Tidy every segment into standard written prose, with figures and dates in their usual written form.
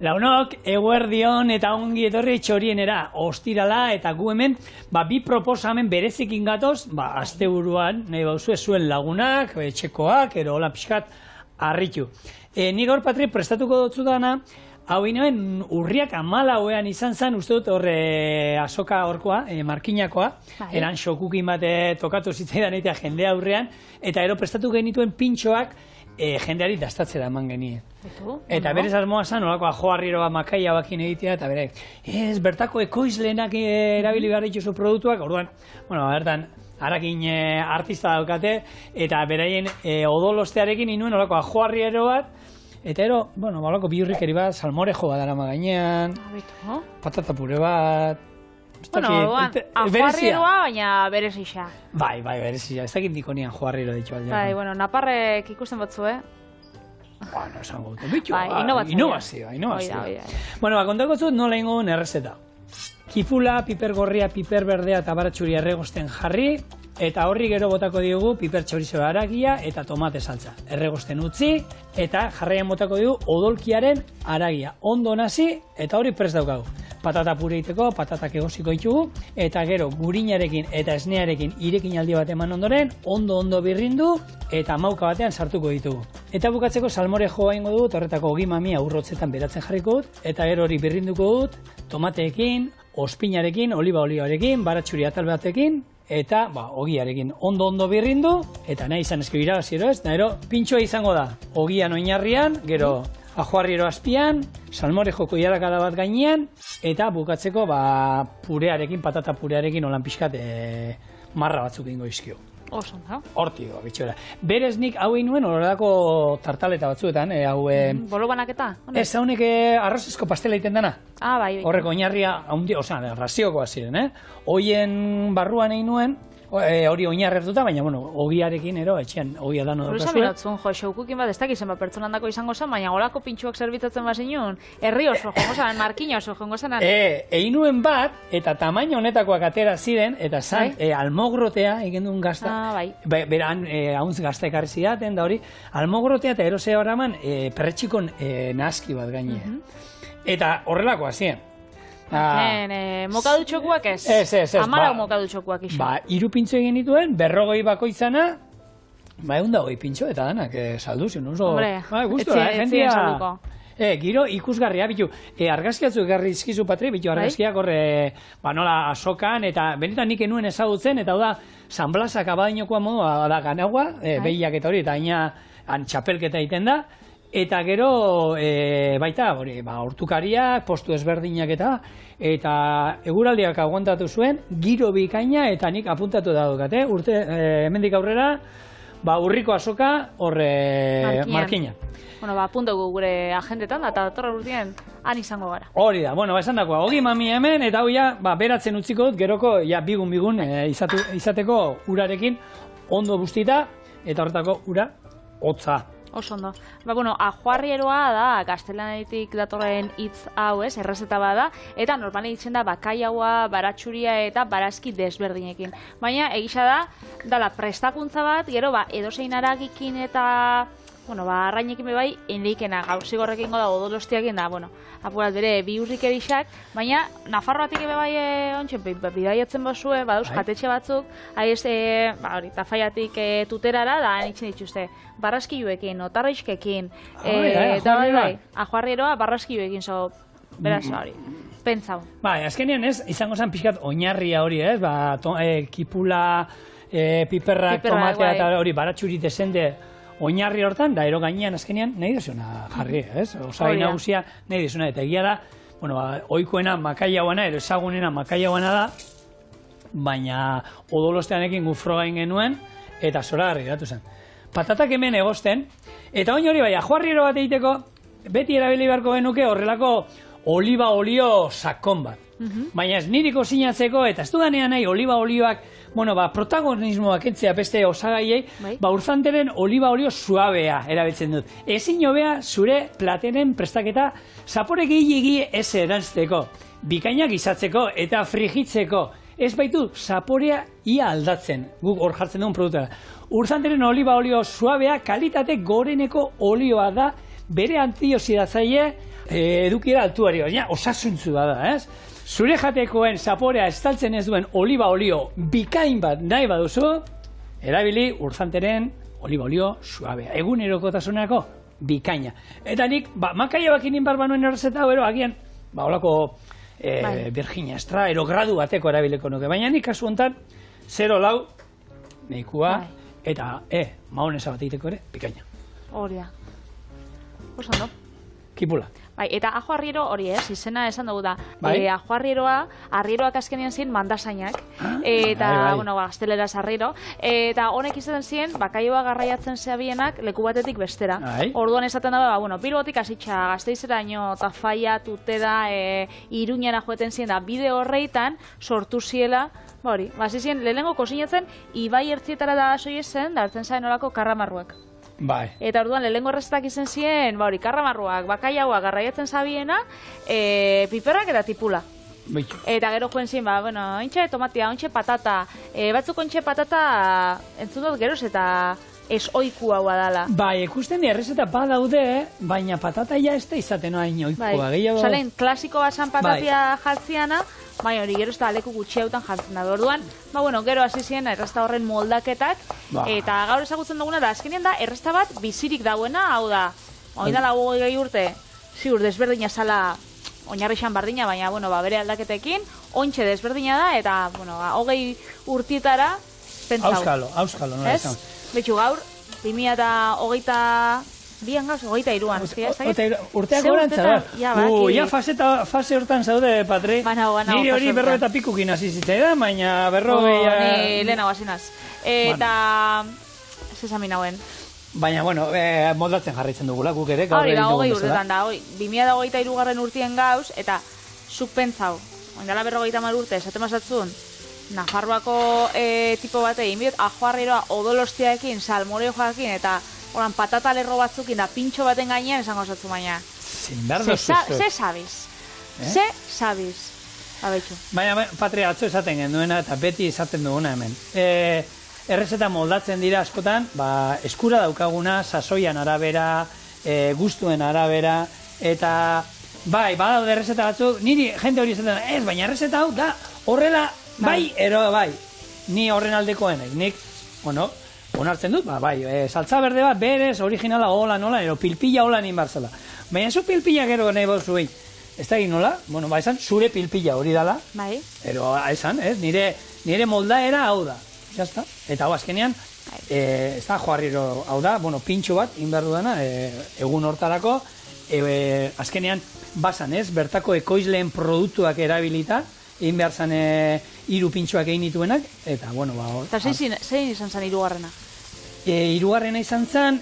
Launok, eguerdion eta ongi etorri txorienera, ostirala eta gu hemen, bi proposamen berezikin gatoz, asteburuan, nahi bauzue zuen lagunak, etxekoak, ero hola pixkat, harritu. Nik gaur Patri prestatuko dutzu dana, hau inoen urriak 14ean izan zen, uste dut horre azoka horkoa, markinakoa, eran xokukin bat tokatu zitzaidan eta jendea aurrean, eta ero prestatu genituen pintxoak jendeari dastatzera eman genien. Eta berez asmoa zen, nolako joarriroa makaia bakin egitea, eta berek, bertako ekoizlenak erabili behar dituzu produktuak, orduan, bertan, harakin artista daukate, eta beraien odolostearekin inuen nolako joarriero bat, eta ero, nolako bihurrikeri bat, salmorejo bat darama gainean, patata pure bat, ajoarrieroa, baina berezisa. Bai, berezisa, ez dakit dikonian joarriero ditu aldean. Bai, naparrek ikusten batzu, esango dut, bitu, innovazioa. Kontako zut nola ingoen errezeta. Kifula, piper gorria, piper berdea eta baratxuri erregosten jarri, eta horri gero botako diogu piper txorizo haragia eta tomate saltza. Erregosten utzi, eta jarraian botako diogu odolkiaren haragia. Ondo nasi, eta hori prest daukagu. Patata pure iteko, patatak egosiko ditugu, eta gero gurinarekin eta esnearekin irekin aldi bat eman ondoren, ondo birrindu, eta mauka batean sartuko ditugu. Eta bukatzeko salmore joa ingo dut, horretako ogi mamia urrotzetan beratzen jarriko dut, eta gero hori birrinduko dut, tomateekin, ospinarekin, oliba olioarekin, baratxuri atal batekin, eta ogiarekin ondo birrindu, eta nahi izan eskibira gaziero ez, eta gero pintxoa izango da, ogian oinarrian, gero ajoarriero azpian, salmore joko jarakada bat gainean, eta bukatzeko purearekin, patata purearekin olan pixkat marra batzuk ingo izkio. Oso, no? Horti doa, bitxora. Berez nik hau egin nuen horrelako tartaleta batzuetan, hau... Bolo banaketa? Ez, haunek arrozezko pastela iten dana. Bai. Horreko oinarria, raziokoa ziren, Hoien barruan egin nuen, hori oinarri hartuta, baina, ogiarekin, etxean, ogia dano daukazue. Hori zamiratzen, xaukukin bat, ez dakizen pertsonandako izango zen, baina olako pintxuak zerbitzatzen bazinun, herri oso jongo zen, markina oso jongo zen. Egin nuen bat, eta tamaino honetakoak atera ziren, eta zan, almogrotea, egin duen gazta, beran, hauntz gazta ekarri zidaten, da hori, almogrotea eta erosea horaman, perretxikon naski bat gaine. Eta horrelakoa ziren. Mokadutxokuak ez? Ez. Amarau mokadutxokuak iso. 3 pintxo egin dituen, 40 bakoitzana, 120 pintxo eta danak salduzion. Hombre, etzien salduko. Giro ikusgarria, bitu, argazkiatzu egarri izkizu, Patri, bitu, argazkiak horre, nola asokan, eta benetan nik enuen ezagutzen, eta da, San Blasak abadinokoa modua da ganagua, behiak eta hori, eta aina txapelketa egiten da, eta gero, baita, hortukariak, postu ezberdinak eta eguraldiak aguantatu zuen, giro bikaina, eta nik apuntatu da dukate, hemendik aurrera, urriko azoka, horre markina. Apuntugu gure agendetan, eta datorra urtien, han izango gara. Hori da, esan dakoa, ogi mami hemen, eta hau beratzen utziko dut, geroko, bigun izateko urarekin, ondo bustita, eta horretako ura, hotza. Oso ondo. Ajoarrieroa da, gaztelanitik datorren hitz hau ez, errezeta bada, eta normalen ditzen da bakaiaua, baratxuria eta barazki desberdinekin. Baina egisa da, dala prestakuntza bat, gero edozein haragikin eta arrainekin bebai, enleikena, gauzigorrekin goda odolostiakin da, apurat bere bihurrik edixak, baina Nafarroatik bebai ontsen, bidaiatzen bazue, badauz jatetxe batzuk, Tafaiatik tuterara, da anitzen dituzte, barraskiluekin, otarraizkekin, ajoarrieroa barraskiluekin, beraz hori, pentsau. Azkenean ez, izango zen pixkat oinarria hori, ez, kipula, piperrak, tomatea eta hori, baratxuri desende, oinarri hortan, da ero gainean azkenean nahi desuna jarri, ez? Osagai nagusia nahi desuna, eta egia da, oikoena makaiauana, ero ezagunena makaiauana da, baina odolosteanekin gufroa genuen, eta zoragarri datu zen. Patatak hemen egosten, eta oin hori ajoarriero bat egiteko, beti erabili beharko genuke horrelako oliba olio sakon bat. Baina ez niriko sinatzeko, eta ez dudanean nahi oliba olioak, protagonismoak entzea beste osagaiei, urzanteren oliba olio suabea erabiltzen dut. Ezin hobea zure plateren prestaketa zapore gehiegi ez erantzteko, bikainak izatzeko eta frigitzeko. Ez baitu zaporea ia aldatzen, guk hor jartzen dugun produktuara. Urzanteren oliba olio suabea kalitate goreneko olioa da, bere antioxidatzaile edukiera altuari, baina osasuntsua da, ez? Zure jatekoen zaporea estaltzen ez duen oliba olio bikain bat nahi baduzu, erabili Urzanteren oliba olio suabea. Egunerokotasunerako bikaina. Eta nik, makaia bakinin barbanuen errezeta, agian, holako Virginia Extra, gradu bateko erabiliko nuke. Baina nik kasu honetan, 0,4 nahikoa, eta maonesa bat egiteko ere, bikaina. Horia. Osando. Kipula. Bai, eta ajo arriero hori izena esan dugu da. Ajo arrieroak azkenean ziren mandasainak. Eta, bueno, gazteleraz arriero. Eta honek izaten ziren, bakaioa garraiatzen zeabienak leku batetik bestera. Orduan esaten da, bueno, Bilbotik hasitxa Gasteizeraino, Tafaia, Tutera, Iruñara joeten ziren da, bide horreitan sortu ziela, hori, hasi ziren, lehenengo kosinatzen, ibai ertzietara da soiezen, da hartzen zaren olako karramarruak. Eta orduan lehenengo errezetak izen ziren, karramarruak, bakaiaua garraiatzen zabiena, piperrak eta tipula. Eta gero joen ziren, ontxe tomatia, ontxe patata, batzuk ontxe patata entzun dut geroz eta ez oiku hau dala. Ikusten di errezeta badaude, baina patata ja ez da izaten hain oikua. Salen, klasiko basan patatia jatziana, baina hori gero ez da aleku gutxi hautan jantzen da. Orduan, gero hasi ziren errezta horren moldaketak, eta gaur ezagutzen duguna da, azkenean da, errezta bat bizirik dauena, hau da, hori da lagu gehi urte, ziur desberdina zala, oinarrixan bardina, baina, bere aldaketekin, ontxe desberdina da, eta, 20 urtietara, pentsau. Auskalo, nola izan. Betxu gaur, 2022an gauz, 23an. Urteak gorantza da. Ja fase hortan zaude, Patri. Nire hori berro eta pikukin hasi zitzaidan, baina berro gehiago... Ni lehena guazinaz. Eta... zezamin hauen. Baina, moldatzen jarraitzen dugula, guk ere. Hori da, 20 urtetan da. 2023 urtien gauz, eta zuk pentsau. Oindala berro 30 urte, esaten mazatzun, Nafarroako tipo bat egin bidot, ajo arrieroa odolostiaekin, salmore joakin, eta oran patata lerro batzukin da pintxo baten gainean esango osatzu baina. Ze sabiz. Ze sabiz. Baina, Patria, atzo esaten genduena, eta beti esaten duguna hemen. Errezeta moldatzen dira askotan, eskura daukaguna, sasoian arabera, gustuen arabera, eta badaude errezeta batzuk, niri jente hori esaten ez, baina errezeta hau da, horrela, bai. Ni horren aldekoenek, nik, onartzen dut, saltza berde bat, berez, originala, hola, ero pilpilla hola nin barzela. Baina zu pilpilla gero nahi bozuei, ez da egin nola, esan, zure pilpilla hori dala, ero esan, nire moldaera hau da, jazta, eta hau azkenean, ez da joarriro hau da, pintxo bat, inberdu dana, egun hortarako, azkenean, basan ez, bertako ekoizleen produktuak erabilita, egin behar zan hiru pintxoak egin dituenak, eta, Eta zein izan zen hirugarrena? Hirugarrena izan zen,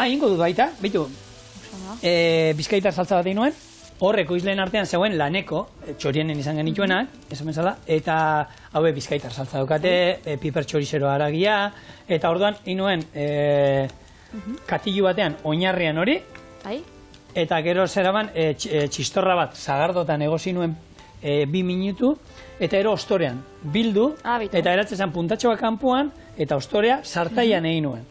ingo dut baita, behitu, bizkaitar saltza bat egin nuen, horrek ekoizleen artean zegoen laneko, txorienen izan genituenak, esan bezala, eta haue bizkaitar saltza daukate, piper txorizero haragia, eta orduan egin nuen katilu batean oinarrian hori, eta gero zeraban txistorra bat zagardotan egosi nuen 2 minutu, eta ero ostorean bildu, eta eratzen zen puntatxoa kanpoan, eta ostorea sartaian egin nuen.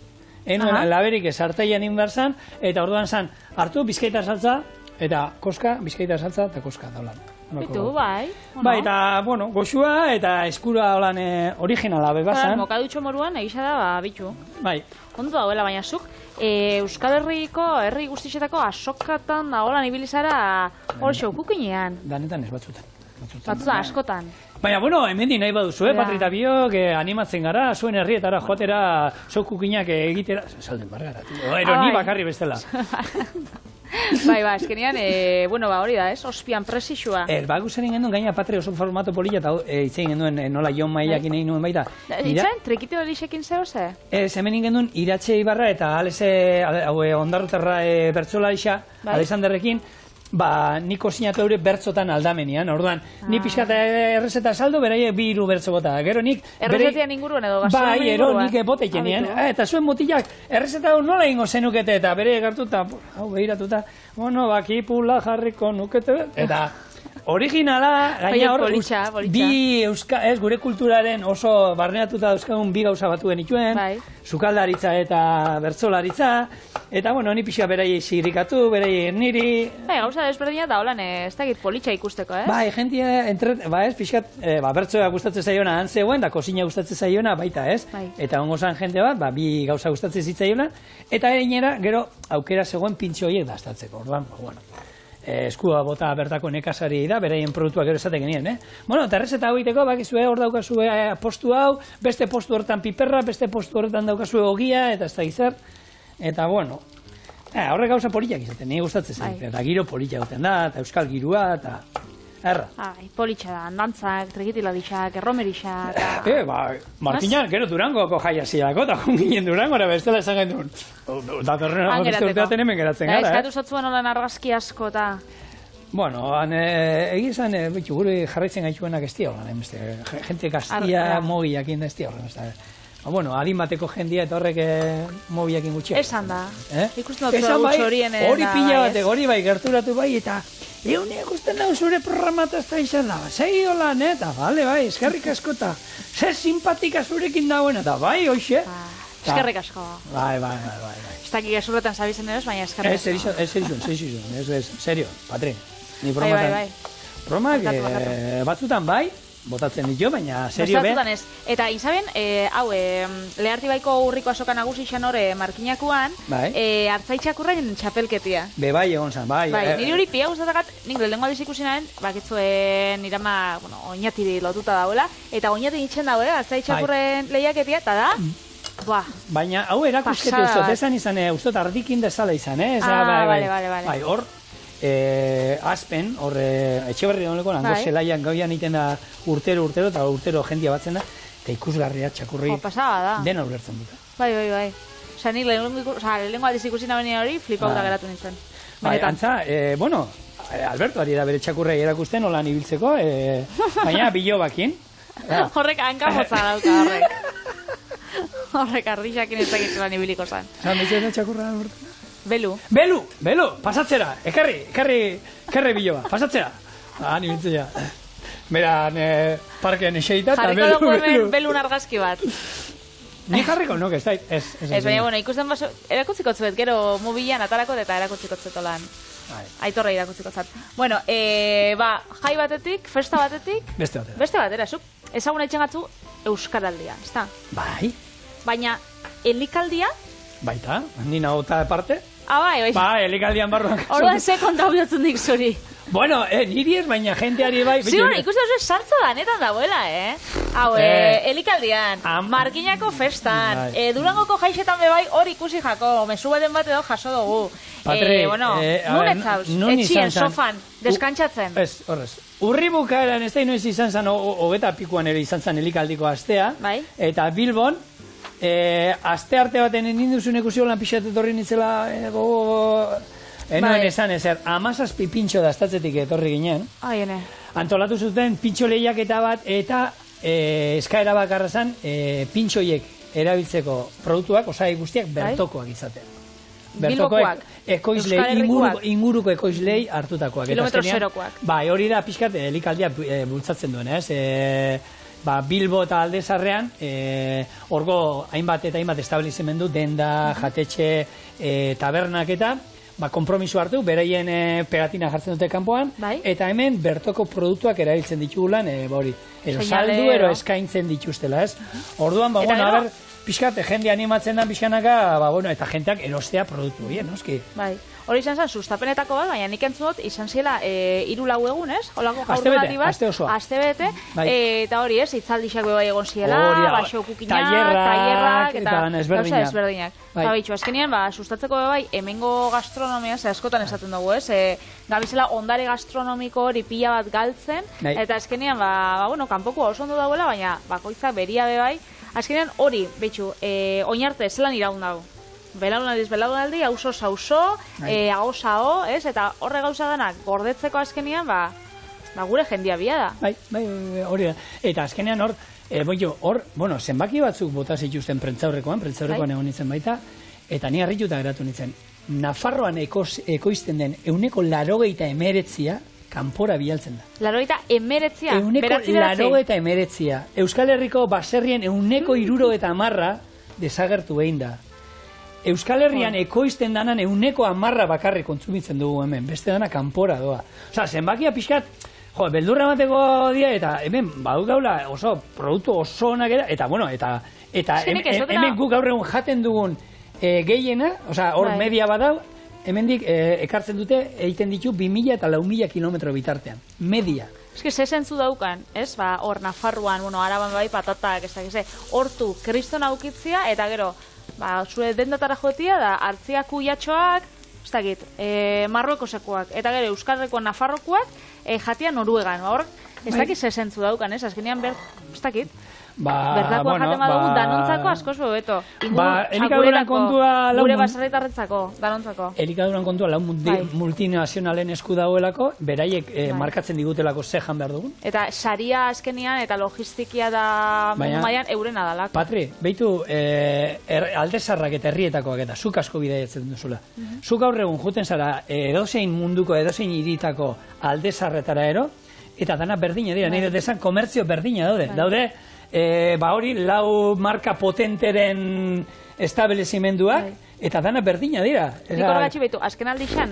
Egin nuen laberik sartaian egin behar zen, eta orduan zen hartu bizkaitar saltza, eta koska, bizkaitar saltza, eta koska daulan. Bitu, bai. Eta, goxua, eta eskura holan originala bebazan. Mokadutxo moruan, egisa da, bitu. Bai. Ondo dauela, baina zuk, Euskal Herriko, herri guztixetako asokatan da holan ibilizara hor xaukukinean. Danetan ez batzutan. Batzutan, askotan. Baina, hemendi nahi baduzu, Patri eta biok, animatzen gara, zuen herrietara joatera xaukukinak egitera. Salden bargara, ero ni bakarri bestela. Eskenean, hori da, ez? Ospian presixua. Guzaren genduen, gaina Patri oso formato polilla, eta itzein genduen nola Jon Maiakin egin nuen baita. Itzein, trekite hori xekin zeo ze? Hemen genduen Iratxe Ibarra eta ondarruterra bertzola isa, Alexanderrekin, niko sinatu eure bertzotan aldamenian, orduan, ni pixkata errezeta saldo, beraiek 2 bertzo bota. Gero nik... Errezetian inguruen edo gastronomen inguruen? Nik botekin nien. Eta zuen mutilak, errezeta hau nola ingo zenukete, eta bere gartuta, hau behiratuta, kipula jarriko nukete, eta Originala, gaina hor, bi gure kulturaren oso barneatuta dauzkagun bi gauza batu genituen, sukaldaritza eta bertsolaritza, eta, bueno, ni pixka beraiei zirikatu, beraiei niri... Gauza desberdina da, holan, ez dakit politxa ikusteko, ez? Bai, jentia, ez, pixkat, bertsoa gustatzen zaiona antzegoen, da kozina gustatzen zaiona baita, ez? Eta ongo zan jente bat, bi gauza gustatzen zitzaiona, eta gainera, gero, aukera zegoen pintxo horiek dastatzeko, orduan, bueno... eskua bota bertako nekazari da, beraien produktuak gero esaten genien, Bueno, eta errezeta hau iteko, bakizue hor daukazue postu hau, beste postu horretan piperra, beste postu horretan daukazue ogia, eta ez da izar. Eta, bueno, horrek gauza politak izaten, nire gustatzen zen. Eta giro politak duten da, eta euskal girua, eta... Erra. Politxa da, dantzak, trekitiladixak, erromerixak... Martinan, gero Durangoko jaia ziako, eta junginen Durangora, bestela esan gendun. Datorren hau beste urteaten hemen geratzen gara, Eskatu zotzuen olan argazki asko, eta... Bueno, egizan, gure jarraitzen gaituenak ez dira, gente gaztia mogiakin ez dira. Bueno, adin bateko jendia eta horrek mobiakin gutxi. Esan da. Ikusten dut gutxi horien. Hori pila batek, hori bai, gerturatu bai, eta egunek ikusten dago zure programatazta izan da. Segi holan, eta bale, bai, eskerrik askota. Zer simpatika zurekin dagoen, eta bai, hoxe. Eskerrik asko. Bai. Ez dakik esurretan zabizen eroz, baina eskerrik asko. Ez, serio, Patri. Bai. Bromak, batzutan bai, botatzen ditu, baina serio be. Batzutan ez. Eta, izaben, Lehartibaiko urriko asoka nagusi izan hori markinakuan, hartzaitxakurren txapelketia. Bai, egon zan, bai. Niri hori pia guztatakat, nik lehenko adizikusinaen, bakitzuen irama, oinatiri lotuta dauela, eta oinatiri itxen dauela, hartzaitxakurren lehiaketia, eta da, baina, hau erakuskete ustot, esan izan, ustot ardikin dezala izan, Bai, hor, Azpen, hor, Etxeberri dauneko, nango zelaian gauian iten da urtero, eta urtero jendia batzen da, eta ikusgarria txakurri dena ulertzen dute. Bai. Osa, nik lehenko aldiz ikusina benia hori, flipauta geratu nintzen. Bai, antza, bueno, Alberto ari da bere txakurrei erakusten, holan ibiltzeko, baina bilobakin. Horrek hankamotza dauka horrek. Horrek ardixakin ez dakitzen lan ibiliko zan. Zan, ditzen da txakurra, Alberto? Belu, pasatzera, ekarri biloba, pasatzera. Ni bintzen ja. Beran, parken eseita eta belu. Jarriko dugu belun argazki bat. Ni jarriko, no, ez da, ez. Baina, bueno, ikusten baso, erakutziko zuet, gero mobilan atarako eta erakutziko zuetolan. Aitorra irakutziko zat. Bueno, jai batetik, festa batetik... Beste batera. Beste batera, zuk ezaguna itxen gatzu Euskaraldia, ez da? Bai. Baina, elikaldia... Baita, nina gota parte. Bai. Bai, elikaldian barruan. Orduan ze kontra biotzen dik zuri. Bueno, niri ez, baina jenteari bai... Zion, ikusten zuen sartzo danetan dagoela, Hau, elikaldian, Markinako festan, Durangoko jaixetan bebai hor ikusi jako, mesu baten bat edo jaso dugu. Patri, nunet zauz, etxien, sofan, deskantzatzen. Ez, horrez. Urri bukaeran ez da inoiz izan zan, hogeta pikuan ere izan zan elikaldiko astea, eta Bilbon, aste arte baten ninduzun ikusi holan pixat etorri nintzela, enoen esan ezer, 17 pintxo daztatzetik etorri ginen. Antolatu zuten pintxo lehiaketa bat eta eskaera bakarra zan pintxoiek erabiltzeko produktuak, osai guztiak bertokoak izaten. Bilbokoak, inguruko ekoizlei hartutakoak. Kilometro zerokoak. Bai, hori da pixkat elikaldia bultzatzen duen, Bilbo eta Aldezarrean, orgo hainbat eta hainbat establizimendu, denda, jatetxe, tabernak eta, kompromiso hartu, beraien pegatina jartzen dute kanpoan, eta hemen bertoko produktuak erabiltzen ditugulan, saldu ero eskaintzen dituztela, ez? Orduan, bueno, pixkat, jende animatzen da pixkanaka, eta jenteak erostea produktu, noski? Bai. Hori izan zen, sustapenetako bat, baina nik entzun dut, izan zela 3-4 egun, ez? Holako jaurdunaldi bat. Aste osoa. Aste bete, eta hori ez, itzaldixak bai egon ziela, baxo kukinak, tailerrak, eta gauza ezberdinak. Eta bitxu, azkenean, sustatzeko bai, hemengo gastronomia, askotan esaten dugu, ez? Gabizela ondare gastronomiko hori pila bat galtzen, eta azkenean, kanpoko oso ondo dauela, baina bakoitzak beria bai, azkenean hori, bitxu, oinarte zelan iraun dago. Belaunaldi, auzo, aho, ez? Eta horre gauza danak gordetzeko azkenean, gure jendia bia da. Bai, hori da. Eta azkenean hor, zenbaki batzuk bota zituzten prentzaurrekoan egon nintzen baita, eta ni harrituta geratu nintzen. Nafarroan ekoizten den 89%, kanpora bialtzen da. 89, Euneko 89. Euskal Herriko baserrien 70% desagertu behin da. Euskal Herrian ekoizten danan 10% bakarrik kontsumitzen dugu hemen, beste dana kanpora doa. Osa, zenbakia pixkat, beldurra emateko dia, eta hemen gaula oso produktu oso onak eta bueno, eta hemen guk gaur egun jaten dugun gehiena, osa, hor media badau, hemendik ekartzen dute, egiten ditu 2000 eta 4000 kilometro bitartean. Media. Ez que zentzu daukan, ez? Hor Nafarroan, Araban bai patatak, ez da, hortu kriston aukitzia, eta gero, zure dendatara jotia da, hartziak kuiatxoak, ez dakit, Marruekosekoak, eta gero Euskarrekoak, Nafarrokoak, jatia Noruegan, hor, ez dakit zentzu daukan, ez? Azkenean, ez dakit. Bertakoa jaten badugu danontzako askoz bebeto. Elikaduran kontua... Gure baserritarretzako, danontzako. Elikaduran kontua lau multinazionalen esku dagoelako, beraiek markatzen digutelako zehan behar dugun. Eta saria azkenean eta logistikia da maian eurena dalako. Patri, behitu aldezarrak eta herrietakoak eta zuk asko bidaiatzen duzula. Zuk gaur egun juten zara edozein munduko, edozein hiritako aldezarretara ero, eta dana berdina dira, nahi dut esan komertzio berdina daude. Hori lau marka potenteren establezimenduak, eta dana berdina dira. Nik horregatxe behitu, azken aldixan,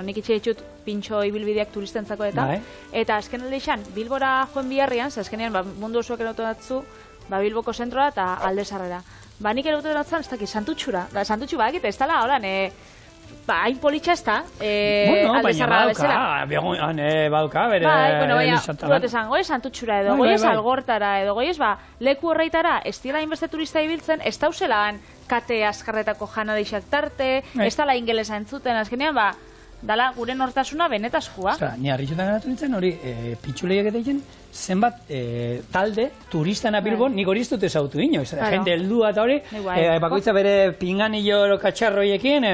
nik itxe ditut pintxo ibilbideak turistentzako eta azken aldixan, Bilbora joen biharrian, azkenean mundu osoak erotu datzu, Bilboko zentroa eta Aldezarrera. Nik erotu datzen, ez dakit, santutxura. Santutxu bakit, ez dala, horan, hain politxa ez da, Aldezarra bezala. Baina bere elizatara. Esan, goiz santutxura edo, goiz algortara edo, goiz leku horreitara, ez dira inbeste turista ibiltzen, ez dauzelaan kate askarretako jana deixak tarte, ez dala ingelesa entzuten, azkenean, dala gure nortasuna benetazkoa. Ni harritxutan geratu nintzen, hori pitxuleiak eta egin, zenbat talde turistana Bilbon, nik hori ez dut ezautu ino. Jente heldua eta hori, bakoitza bere pinganillo katxarroiekin,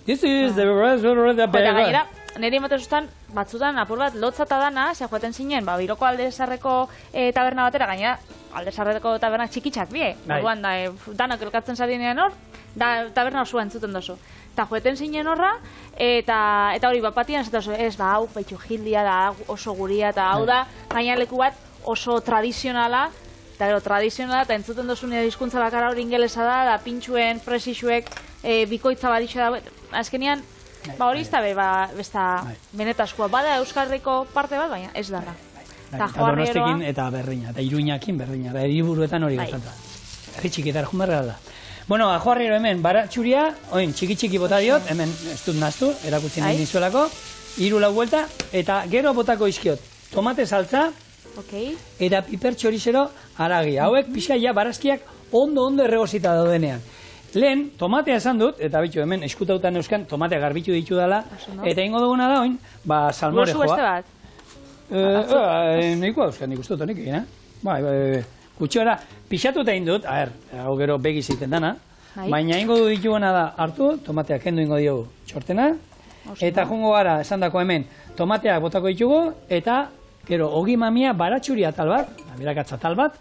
this is the... Eta gainera, niri emotezustan, batzutan apur bat lotzata dana, ze joaten zinen, Biroko Aldezarreko taberna batera, gainera, Aldezarreko tabernak txikitxak bie. Orduan, danak elkartzen zarenean hor, taberna osoa entzuten dozu. Eta joeten zinen horra, eta hori bapatian ez hau, baitxu jildia da, oso guria, eta hau da, gaina leku bat oso tradizionala, eta gero tradizionala, eta entzuten dozu nire hizkuntza bakarra hori ingelesa da, pintxuen, presixuek, bikoitza badixo da, azkenean, hori izta besta benetazkoa, bada Euskarriko parte bat, baina ez dara. Eta Donostiakin eta Berdina, eta Iruñakin Berdina, eta hiriburuetan hori gertatu. Herri txikietar junberra da. Bueno, ajoarriro hemen, baratxuria, oin, txiki bota diot, hemen ez dut naztu, erakutzen nizuelako, 3 vuelta, eta gero botako izkiot, tomate saltza, eta piper txorizero haragi. Hauek pixka ja barazkiak ondo erregosita daudenean. Lehen, tomatea esan dut, eta bitu hemen eskutautan euskan, tomatea garbitu ditu dela, eta ingo duguna da oin, salmore joa. Gozu beste bat? Nahiko dauzkan, nik uste dut honik egin, Kutxora, pixatuta indut, hau gero begiz egiten dana, baina ingo du dituguna da hartu, tomateak kendu ingo diogu txortena, eta jongo gara, esan dako hemen, tomateak botako ditugu, eta gero, ogi mamia baratxuri atal bat, berakatza atal bat,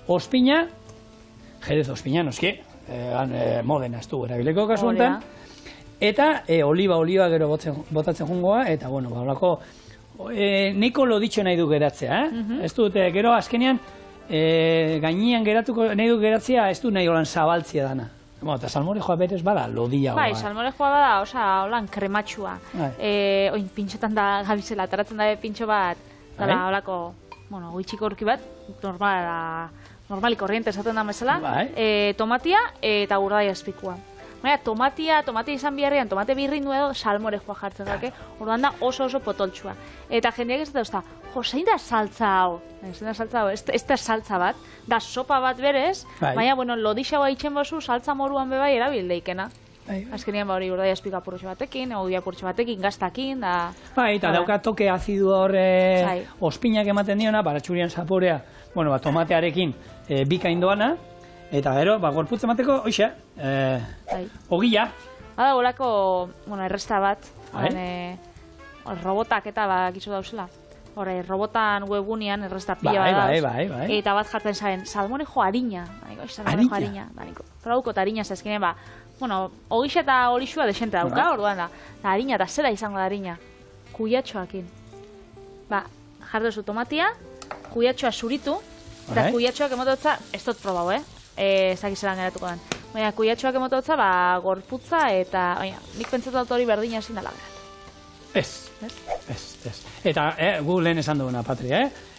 ospina, jerez ospina, noski, modena ez du erabileko kasu honetan, eta oliba gero botatzen jongoa, eta bueno, baulako, neiko loditxo nahi du geratzea, ez dute, gero azkenean, gainean geratuko nahi du geratzea, ez du nahi holan zabaltzia dana. Eta salmorejoa berez bada lodia. Bai, salmorejoa bada, holan krematxua. Oin, pintxotan da gabizela, ataratzen da pintxo bat, dala holako, goitxiko urki bat, normali korriente esaten da bezala, tomatia eta urdai azpikua. Baina, tomatia izan biharrean, tomate birrindu edo salmorejoa jartzen dake, orduan da oso potoltsua. Eta jendeak ez da, zein da saltza hau? Ez da saltza bat, da sopa bat berez, baina, lodixaua itxen bozu, saltza moruan bebai erabildeikena. Azkenean hori urdai azpika apurtxo batekin, ogia apurtxo batekin, gaztakin, da... Eta dauka toke azidu horre ospinak ematen diona, baratxurian zaporea, tomatearekin bikain doana, eta gero, gorputz emateko, oixe, ogia. Bada, golako, erresta bat, robotak eta bakizu dauzela. Robotan webunian erresta pila bat dauz. Eta bat jartzen zaren, salmorejo harina. Harina? Produko eta harina zezkinen, ogixe eta horixua desente dauka, orduan da. Harina eta zera izango da harina. kuiatxoakin. Jardozu tomatia, kuiatxoa zuritu, eta kuiatxoak emototza, ez dut probau, ez dakizelan geratuko den. Baina, kuiatxoak emototza, gorputza eta, nik pentsatu dut hori berdina ezin dala berat. Ez. Eta gu lehen esan duguna, Patri,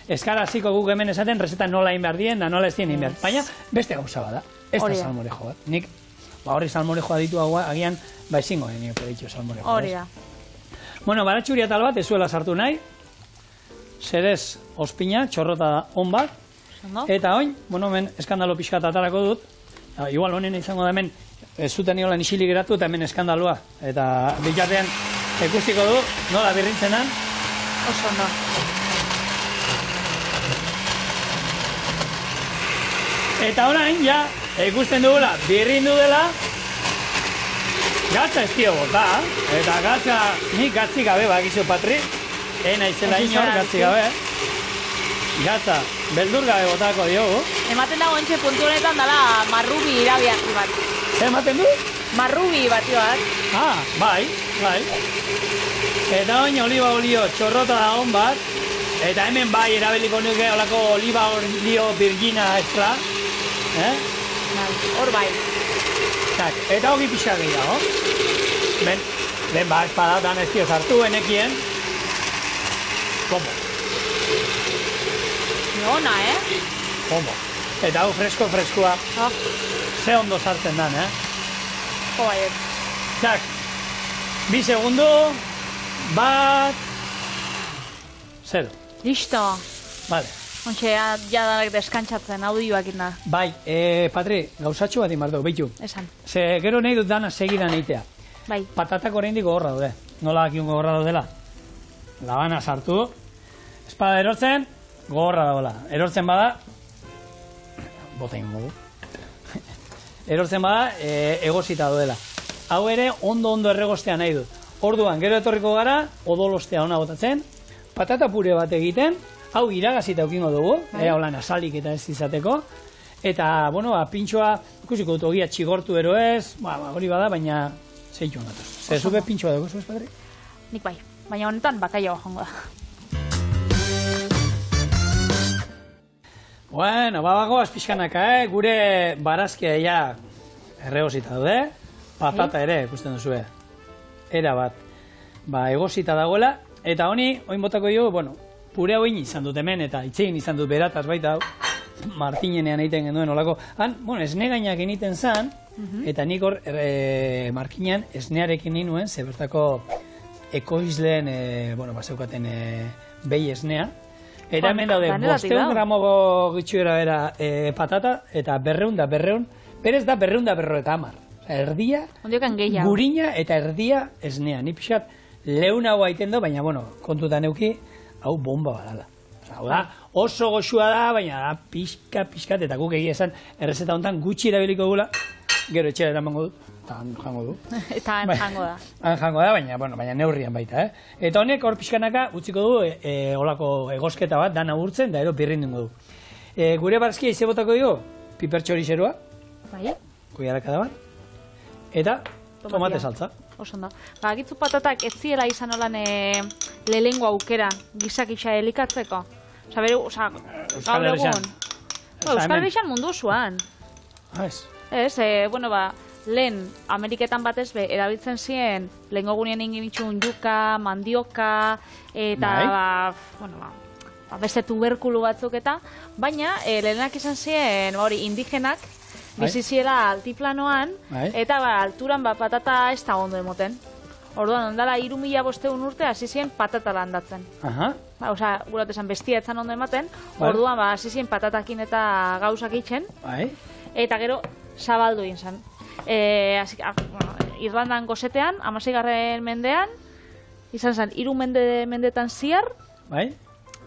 Eskara hasiko guk hemen esaten reseta nola egin behar dien, da nola ez dien egin behar. Baina, beste gauza bada. Ez da salmorejo bat. Nik, horri salmorejoa ditu agian, ezingo nio peditxo salmorejo. Hori da. Bueno, baratxuria tal bat, ez zuela sartu nahi. Zerez ospina, txorrota on bat. Eta oin, hemen eskandalo pixka atarako dut. Igual honen izango da hemen, ez zuten niola nixili geratu eta hemen eskandaloa. Eta bitartean ikusiko du, nola birrintzenan. Oso no. Eta orain, ja, ikusten dugula, birrindu dela, gatza ez dio bota, eta gatza, nik gatzi gabe bakizu, Patri, izela inor, gatzi gabe, gatza, beldur gabe botako diogu. Ematen dago entxe puntu honetan dala marrubi irabiaki bat. Ematen du? Marrubi bati bat. Bai. Eta oin oliba olio txorrota da hon bat, eta hemen bai erabiliko nuke olako oliba olio virgina extra. Hor bai. Eta hogi pixak gehiago. Ben ba, espada dan ez dio sartu enekien. Como? Ona, Como? Eta hau freskoa. Ze ondo sartzen dan, Joder. Txak. 2 segundo. 1. 0. Listo. Vale. Ontxe, jadanak deskantzatzen, audioak inda. Bai, Patri, gauzatxo bat imartu, behitu. Esan. Ze gero nahi dut dana segidan eitea. Bai. Patatak oraindik gogorra daude. Nola dakiun gogorra daudela? Labana sartu. Espada erortzen, gogorra daudela. Erortzen bada, bota ingo du. Erortzen bada, egosita daudela. Hau ere, ondo erregostea nahi dut. Orduan, gero etorriko gara, odolostea ona botatzen, patata pure bat egiten, hau iragazita eukingo dugu, holan asalik eta ez izateko, eta, pintxoa, ikusiko dut ogia txigortu ero ez, hori bada, baina zeitu honatoz. Zer, zuke pintxoa dugu, zuez, Patri? Nik bai, baina honetan bakaia jongo da. Bueno, bagoaz pixkanaka, gure barazkia ja erregosita daude, patata ere, ikusten duzu, era bat, egosita dagoela, eta honi, oin botako dugu, pure hau izan dut hemen, eta itzein izan dut berataz baita, Martinenean egiten genuen olako. Han, esne gainak egiten zan, eta nik hor, Markinean esnearekin ninuen, ze bertako ekoizleen, zeukaten behi esnea. Eta hemen daude, 500 gramo gitxuera bera patata, eta 200, berez da 250. Erdia, gurina eta erdia esnea. Ni pixat leun hau aiten do, baina, kontutan euki, hau bomba badala. Hau da, oso goxua da, baina da pixkat, eta guk egia esan errezeta honetan gutxi erabiliko gula, gero etxera eramango dut, eta han jango du. Eta han jango da. Han jango da, baina neurrian baita, Eta honek hor pixkanaka utziko du, olako egosketa bat, dana urtzen, da ero birrindungo du. Gure barazkia ize botako dugu, pipertxorixeroa, kuiarakada bat, eta tomate saltza. Oso ondo. Agitzu patatak ez ziela izan olan lehengo aukera gizak isa elikatzeko. Gaur egun. Euskal Herrian mundu osoan. Ez, lehen Ameriketan batez erabiltzen ziren lehengo gunien ingin itxun yuka, mandioka, eta beste tuberkulu batzuk eta, baina lehenak izan ziren indigenak, biziziela altiplanoan, eta alturan patata ez da ondo emoten. Orduan, ondala 3.500 urte hasi ziren patata landatzen. Gurat esan bestia etzan ondo ematen, orduan hasi ziren patatakin eta gauzak itxen, eta gero zabaldu egin zen. Irlandan gozetean, 16. mendean, izan zen 3 mendetan ziar,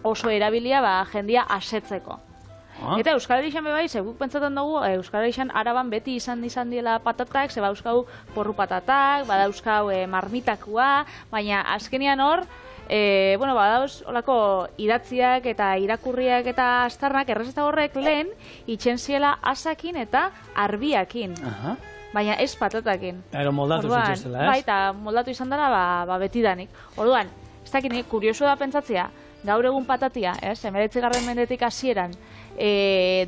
oso erabilia jendia asetzeko. Eta Euskal Herrian bebai, guk pentsatzen dugu, Euskal Herrian Araban beti izan diela patatak, ze badauzkau porru patatak, badauzkau marmitakua, baina azkenian hor, badauz olako idatziak eta irakurriak eta astarnak errezeta horrek lehen itxen ziela asakin eta arbiakin. Baina ez patatakin. Ero moldatu zituztela, ez? Bai, eta moldatu izan dara betidanik. Orduan, ez dakit, kurioso da pentsatzea, gaur egun patatia, 19. mendetik hasieran,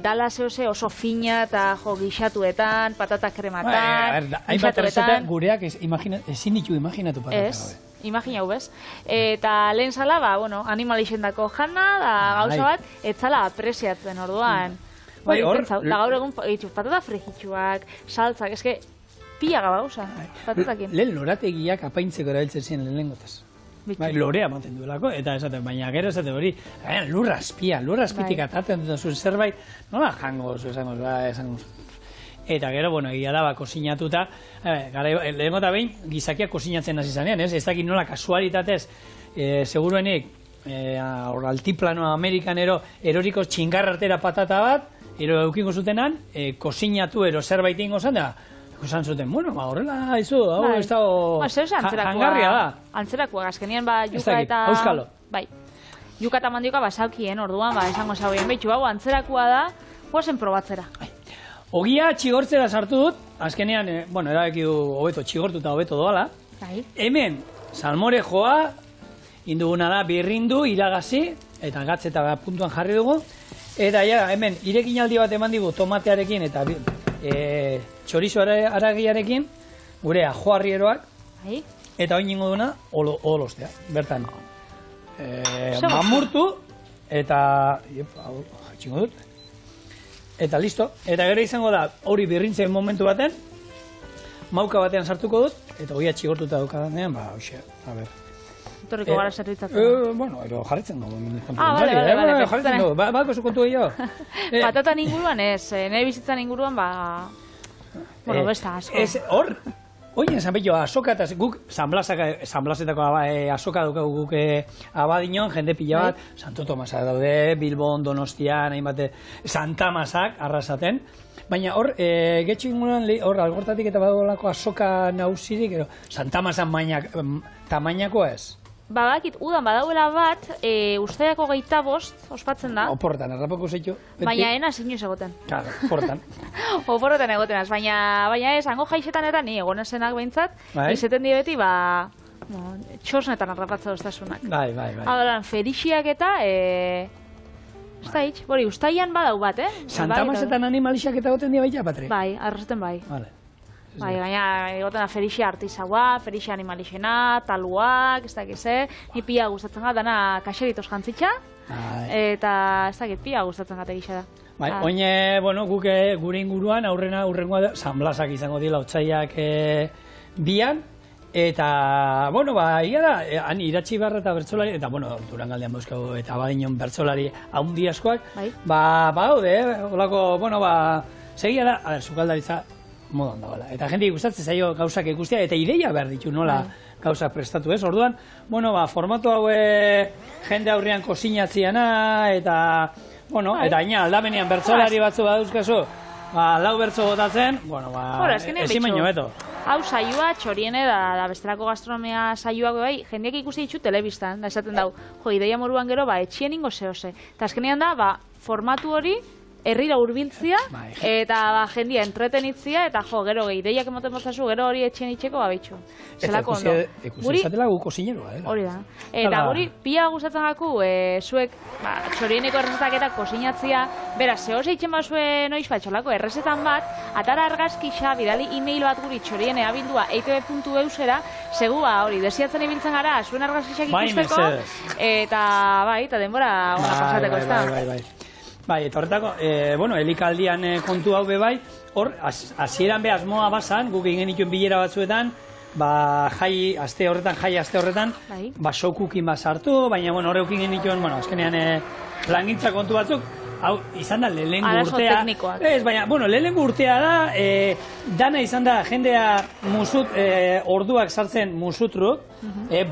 dala zehose oso fina eta gixatuetan, patata krematan, gixatuetan. Gureak ezin ditu imaginatu patata gabe. Imaginau, bez? Eta lehen zala, animalixendako jana, da gauza bat, etzala apresiatzen orduan. Da gaur egun patata frijitsuak, saltzak, eske pila gauza, patatakin. Lehen lorategiak apaintzeko erabiltzen ziren lehenengotaz. Lorea ematen duelako, eta esaten, baina gero esaten hori, lurra azpitik ataten duzun zerbait, nola jango, esango. Eta gero, egia da, kozinatuta, lehenko eta behin, gizakiak kozinatzen hasi zanean, ez dakit nola kasualitatez, seguruenik, altiplano Amerikanero, eroriko txingarrartera patata bat, ero eukiko zutenan, kozinatu ero zerbait ingo zan, da, esan zuten, horrela, izu, hau, ez dago, jangarria da. Antzerakoa, azkenien, juka eta... Auskalo. Bai, juka eta mandioka basaukien, orduan, esango zauen, behitxu, hau, antzerakoa da, guazen probatzera. Ogia txigortzera sartu dut, azkenean, erabeki du hobeto, txigortuta hobeto doala. Hemen, salmore joa, induguna da, birrindu, iragazi, eta gatz eta puntuan jarri dugu. Eta hemen, irekinaldi bat eman digu tomatearekin eta txorizo aragiarekin, gure ajoarrieroak, eta oin ingo duna, olostea, bertan. Mamurtu, eta, txingo dut, eta listo. Eta gero izango da, hori birrintzen momentu baten, mauka batean sartuko dut, eta hoia txigortuta daukadanean, hoxe, a ber. Torriko gara zerbitzatzen. Ero jarritzen dugu. Jarritzen dugu, bako zu kontu gehiago. Patatan inguruan ez, nahi bizitzan inguruan, besta asko. Hor, oien esan behio, asoka eta guk, Sanblasetako asoka dukagu guk abadinon, jende pila bat, Santo Tomasa daude, Bilbon, Donostian, hainbate, Santa Masak, arrasaten. Baina hor, getxo inguruan, hor, algortatik eta badolako asoka nausirik, Santa Masan tamainako ez. Badakit, udan badauela bat, usteako 25 ospatzen da. Oporretan, errapoko zeitu. Baina ena zinu egoten. Claro, oporretan. Oporretan egotenaz, baina ez, hango jaixetan eta ni egonezenak behintzat, izeten di beti, txosnetan arrapatza doztasunak. Bai. Adoran, ferixiak eta, ez da hitz, ustaian badau bat, Santa Masetan animalixak eta goten dia baita, Patri? Bai, arrasten bai. Vale. Bai, gaina egoten da ferixia artizaua, ferixia animalixena, taluak, ez dakiz, ni pia gustatzen gara, dana kaxeritos jantzitxa, eta ez dakit pia gustatzen gara egisa da. Bai, oine, guk gure inguruan, aurrengoa da, Sanblasak izango dira, otsaiak bian, eta, ia da, han iratxi barra eta bertsolari, eta, Durangaldean bauskau eta badinon bertsolari haundi askoak, haude, holako, segia da, sukaldaritza, modan dagoela. Eta jende gustatzen zaio gauzak ikustea, eta ideia behar ditu nola gauzak prestatu ez. Orduan, formatu hau jende aurrean kozinatziana, eta, eta ina aldamenean bertsolari batzu badauzkazu, lau bertso botatzen, ezin baino beto. Hau saioa, txoriene da bestelako gastronomia saioak bai, jendeak ikusi ditu telebistan, da esaten dau, ideia moruan gero, etxien ingo zehose. Eta azkenean da, formatu hori, herrira hurbiltzia eta jendia entretenitzia eta gero ideiak emoten bozazu, gero hori etxien itxeko babitxu. Zelako ondo. Ikusi esatela gu kozineroa, hori da. Eta guri pia gustatzen gaku, zuek txorieneko errezetak eta kozinatzia, bera, zehose itxen bazue noiz batxolako errezetan bat, atara argazkixa, bidali e-mail bat guri txoriene abildua eitb.eusera, segua hori, desiatzen ibiltzen gara, zuen argazkixak ikusteko, eta denbora ona pasateko ez da. Bai, eta horretako, elikaldian kontu hau bebai, hor, hasieran behaz moa basan, guk ingen dituen bilera batzuetan, aste horretan, sokukin bazartu, baina horreuk ingen dituen, azkenean plangintza kontu batzuk, hau, izan da lehenengo urtea. Ez, baina, lehenengo urtea da, dana izan da, jendea musut, orduak sartzen musutruk,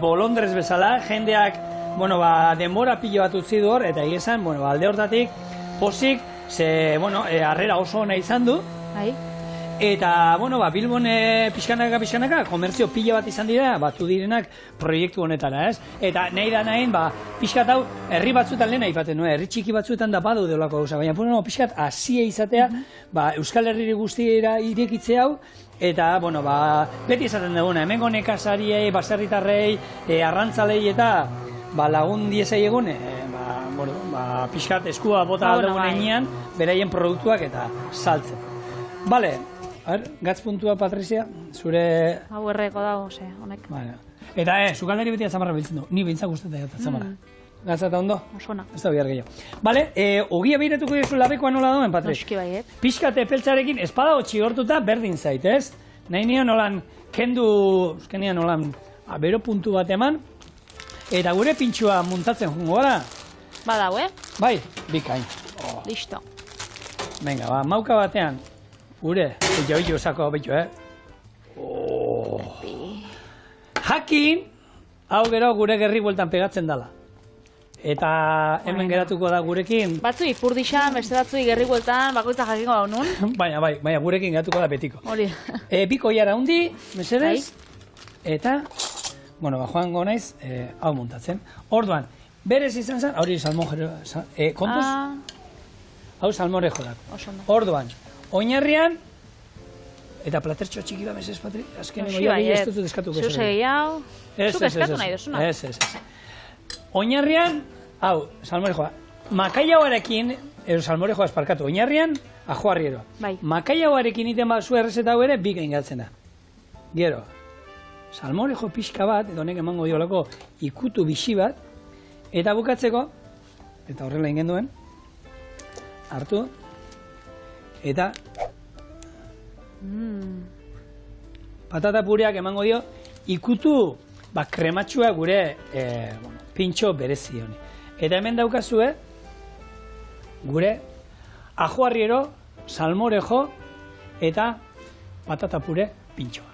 bolondrez bezala, jendeak, denbora pilo bat utzi du hor, eta egizan, alde hortatik, posik, harrera oso ona izan du, Eta, bueno, Bilbon pixkanaka, komertzio pila bat izan dira, batu direnak proiektu honetara, ez? Eta nahi da nahin, pixkat hau, herri batzuetan lehen aipaten, herri txiki batzuetan da badu deolako gauza, baina pixkat hasia izatea, Euskal Herri guztiera irekitze hau, eta, bueno, beti esaten duguna, hemengo nekazariei, baserritarrei, arrantzalei eta lagun diesei egun, pixkat eskua bota aldagun enean, beraien produktuak eta saltzen. Bale, gatz puntua, Patrizia, zure... Hau erreko dago, honek. Eta, sukaldari beti atzamarra biltzen du, ni bintzak guztetan atzamarra. Gatza eta ondo? Osona. Ez da bihar gehiago. Bale, ogia behiratuko dizu labekoa nola duen, Patriz? Noski baiet. Pixkate peltzarekin espada txigortuta berdin zait, ez? Nahi nion nolan kendu, ezkenian nolan bero puntu bat eman, eta gure pintxua muntatzen jungo gara. Badau, Bai, bikain. Listo. Venga, mauka batean, gure, jo osako betu, Jakin, hau gero gure gerri bueltan pegatzen dala. Eta hemen geratuko da gurekin. Batzui ipurdixan, beste batzui gerri bueltan, bakoitza jakingo hau nun. Baina gurekin geratuko da betiko. Hori. Biko jara hundi, mesedez. Eta, bueno, joango naiz, hau muntatzen. Orduan, berez izan zen, hori salmojero, kontuz? Hau salmorejo da. Orduan, oinarrian, eta platertxo txiki da, mesez, Patri? Azkeneko jari ez dut eskatuko. Zuz egi hau, zuk eskatu nahi duzuna. Ez. Oinarrian, hau, salmorejoa, makaiauarekin, salmorejoa esparkatu, oinarrian, ajoarrieroa. Makaiauarekin iten bat zu errezeta hau ere, bikain galtzen da. Gero, salmorejo pixka bat, edo honek emango diolako ikutu bixi bat, eta bukatzeko, eta horrela ingen duen, hartu, eta patata pureak emango dio, ikutu krematxua gure pintxo berezi honi. Eta hemen daukazue, gure ajoarriero, salmorejo eta patata pure pintxoa.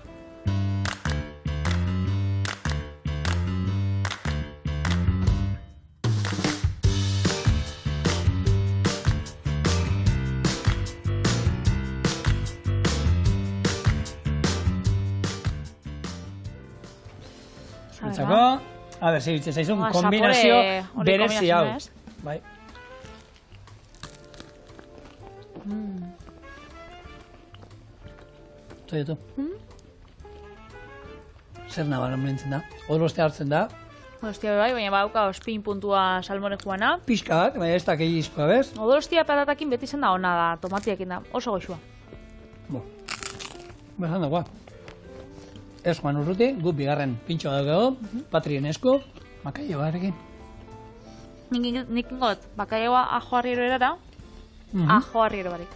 A ber, segitze zaizun, kombinazio berezi hau. Bai. Zoietu. Zer nabaran behintzen da? Odoloste hartzen da? Odolostia bai, baina bauka ospin puntua salmorejoana. Pixka bat, baina ez da kegizkoa, bez? Odolostia patatakin beti zen da ona da, tomatiakin da, oso goxua. Bezan dagoa. Ez Juan Urruti, gu bigarren pintxoa daukago, Patrien esku, makaiagoarekin. Nik ingot, makaiagoa ajoarriero erara, ajoarriero barik.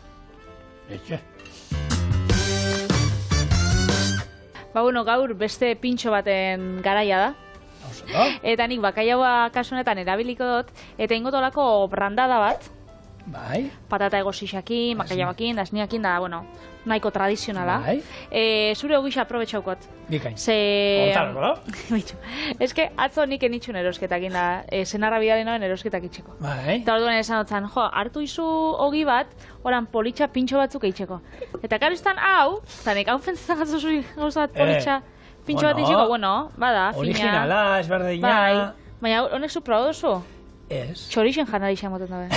Etxe. Gaur beste pintxo baten garaia da. Eta nik bakaiagoa kasunetan erabiliko dut, eta ingot olako brandada bat. Bai. Patata egosixakin, makaiagoakin, dasniakin da, nahiko tradizionala. Zure ogisa aprobetxaukot. Bikain. Hortarko, no? Ez que atzo nik enitxun erosketakin da, senarra bidalenoen erosketak itxeko. Bai. Eta orduan esan dutzen, hartu izu ogi bat, oran politxa pintxo batzuk eitxeko. Eta karistan hau, eta nik hau pentsetan gatzu zui gauza bat politxa pintxo bat eitxeko, bada, fina. Originala, esberdina. Bai, baina honek zu proba duzu? Ez. Txorixen jana dixan moten dabe.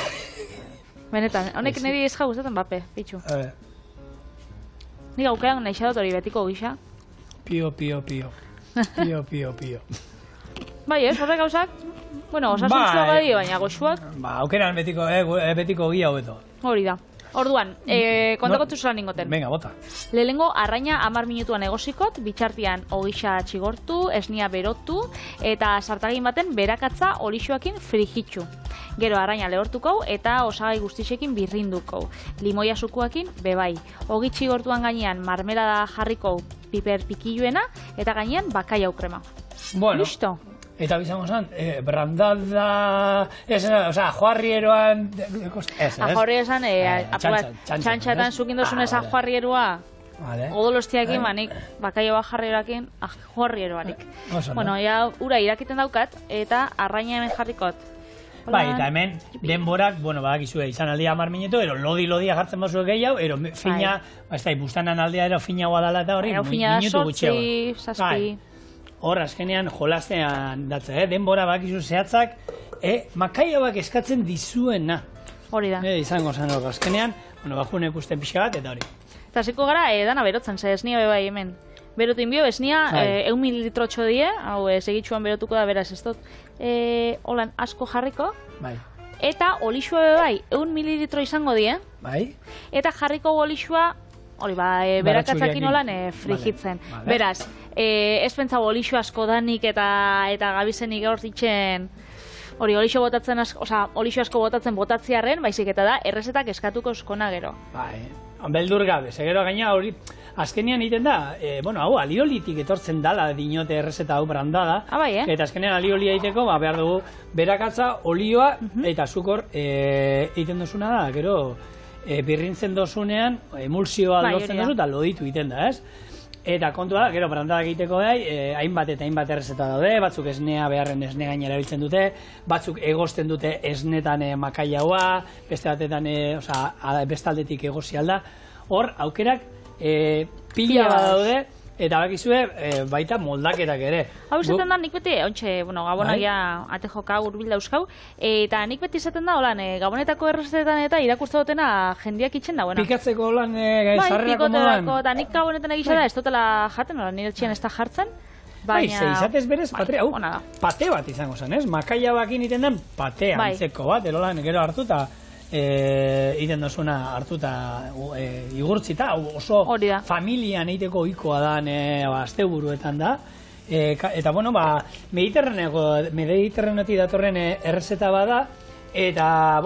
Benetan, honek niri ez gustatzen bape, pitxu. Nik aukeran nahi xadot hori betiko gisa. Pio. Bai, ez, horrek gauzak, osasuntzua gadi, baina goxuak. Aukeran betiko gila hobeto. Hori da. Orduan, kontakotzu zelan ningoten. Venga, bota. Lehenengo, arraina 10 minutuan egozikot, bitxartian ogisa txigortu, esnia berotu, eta sartagin baten berakatza olixoakin frijitxu. Gero arraina lehortuko eta osagai guztixekin birrinduko. Limoia sukuakin bebai. Ogi txigortuan gainean marmelada jarriko piper pikilluena, eta gainean bakaiau krema. Bueno. Listo. Eta bizango zan, brandada, ajoarrieroan... Ajoarrieroan, txantxatan zukindozun ez ajoarrieroa, odolostiakin, manik, bakaioa jarrieroakin, ajoarrieroanik. Bueno, ura irakiten daukat, eta arraina hemen jarrikot. Bai, eta hemen denborak, bueno, badakizue, izan aldia 10 minutu, ero lodi-lodia jartzen bazuek gehiago, ero fina, ez da, bustanan aldea ero fina guadala eta hori, minutu gutxiago. Hor, azkenean jolastean datza, denbora badakizu zehatzak, makaiauak eskatzen dizuena. Hori da. Izango zen hor, azkenean, bueno, bajune ikusten pixka bat, eta hori. Eta ziko gara, dana berotzen, ze esnia bebai hemen. Berotu inbio, esnia, 1 mililitro die, hau segitxuan berotuko da, beraz, ez dut, holan asko jarriko. Bai. Eta olixua bebai, 1 mililitro izango die. Bai. Eta jarriko olixua, hori berakatzakin holan frigitzen. Beraz, ez pentsa olixu asko danik eta gabizenik gaur ditzen, hori olixu asko botatzen botatziarren, baizik eta da, errezetak eskatuko eskona gero. Bai, beldur gabe, segero gaina hori, azkenean egiten da, hau aliolitik etortzen dala dinote errezeta hau brandada, eta azkenean aliolia egiteko, behar dugu berakatza, olioa, eta azukor egiten duzuna da, gero, birrintzen dozunean, emulsioa lortzen duzu, eta loditu egiten da, ez? Eta kontua da, gero, brandadak egiteko da, hainbat eta hainbat errezeta daude, batzuk esnea beharren esne gainera erabiltzen dute, batzuk egosten dute esnetan makaiaua, beste batetan, bestaldetik egosi alda. Hor, aukerak pila bat daude, eta bakizue baita moldaketak ere. Hau izaten da, nik beti, gabonagia ate joka urbil dauzkau, eta nik beti izaten da, gabonetako errezetetan eta irakurtza dutena jendiak itxen da, Pikatzeko holan zarrerako modan. Bai, eta nik gabonetan egisa da, ez dutela jaten, nire txian ez da jartzen. Bai, izatez berez, pate bat izango zen, ez? Makaia bakin iten den pate antzeko bat, erolan gero hartuta, iten dozuna hartuta igurtzita, oso familian egiteko ohikoa da, asteburuetan da. Eta, mediterraneotik datorren errezeta bada, eta,